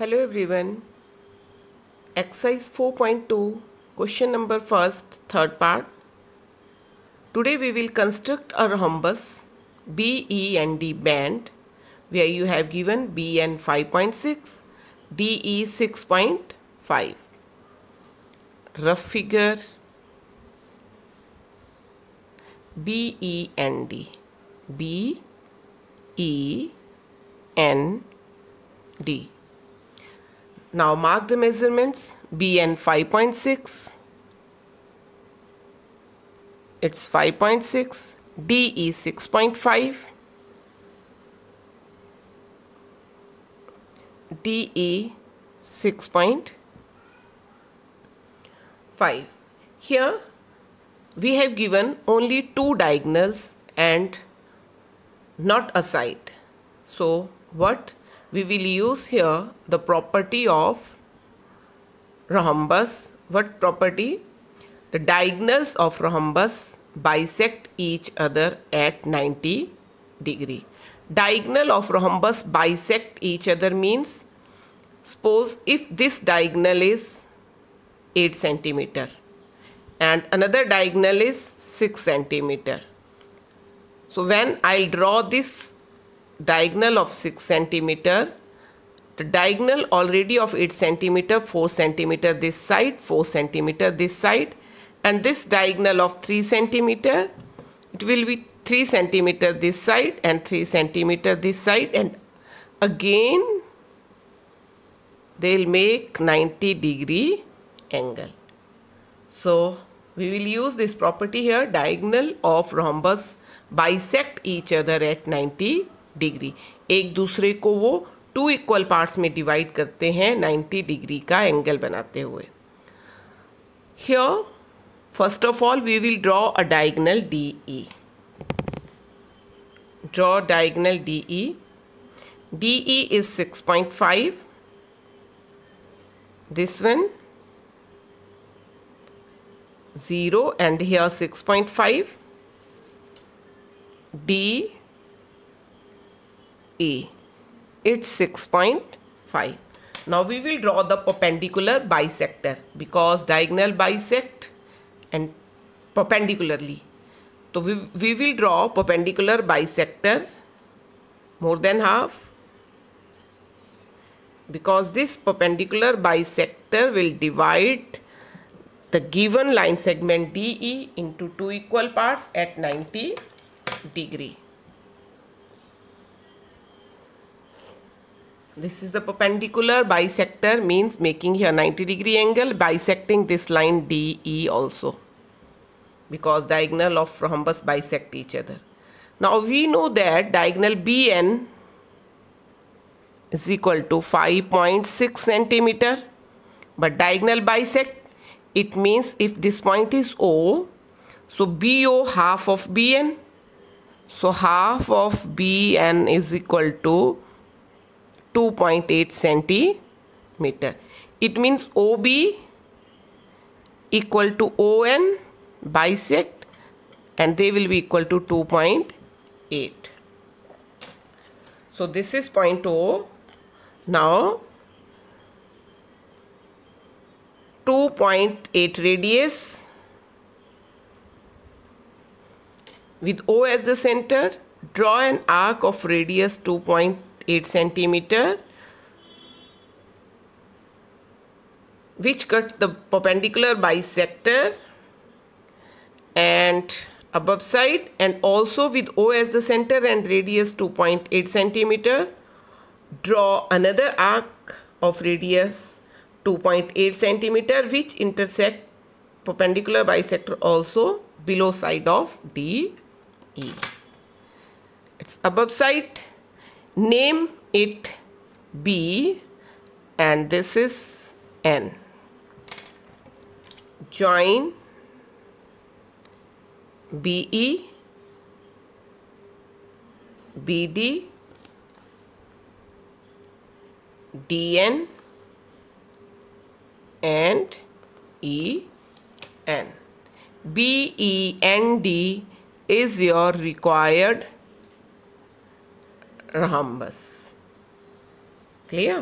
Hello everyone. Exercise 4.2, question number first, third part. Today we will construct a rhombus BE and D band where you have given BN 5.6, DE 6.5. Rough figure BE and D. BE and D. Now mark the measurements. BN 5.6, it's 5.6, DE 6.5, DE 6.5. Here we have given only two diagonals and not a side. So what we will use here, the property of rhombus. What property? The diagonals of rhombus bisect each other at 90 degree. Diagonal of rhombus bisect each other means, suppose if this diagonal is 8 centimeter and another diagonal is 6 centimeter. So when I'll draw this diagonal of 6 centimeter, the diagonal already of 8 centimeter, 4 centimeter this side, 4 centimeter this side, and this diagonal of 3 centimeter, it will be 3 centimeter this side and 3 centimeter this side, and again they'll make 90 degree angle. So we will use this property here, diagonal of rhombus bisect each other at 90 degree. एक दूसरे को वो 2 equal parts में divide करते हैं 90 degree का angle बनाते हुए. Here first of all we will draw a diagonal DE. Draw diagonal DE. DE is 6.5. This one 0 and here 6.5. D A. It's 6.5. Now we will draw the perpendicular bisector because diagonal bisect and perpendicularly. So we will draw perpendicular bisector more than half, because this perpendicular bisector will divide the given line segment DE into 2 equal parts at 90 degree. This is the perpendicular bisector, means making here 90 degree angle, bisecting this line DE also, because diagonal of rhombus bisect each other. Now we know that diagonal BN is equal to 5.6 centimeter, but diagonal bisect, it means if this point is O, so BO half of BN, so half of BN is equal to 2.8 centimeter. It means OB equal to ON bisect, and they will be equal to 2.8. So this is point O. Now 2.8 radius with O as the center. Draw an arc of radius 2.8 centimeter which cuts the perpendicular bisector and above side, and also with O as the center and radius 2.8 centimeter. Draw another arc of radius 2.8 centimeter which intersect perpendicular bisector also below side of DE. It's above side. Name it B and this is N. Join BE, BD, DN and EN. BE and D is your required rhombus. Clear?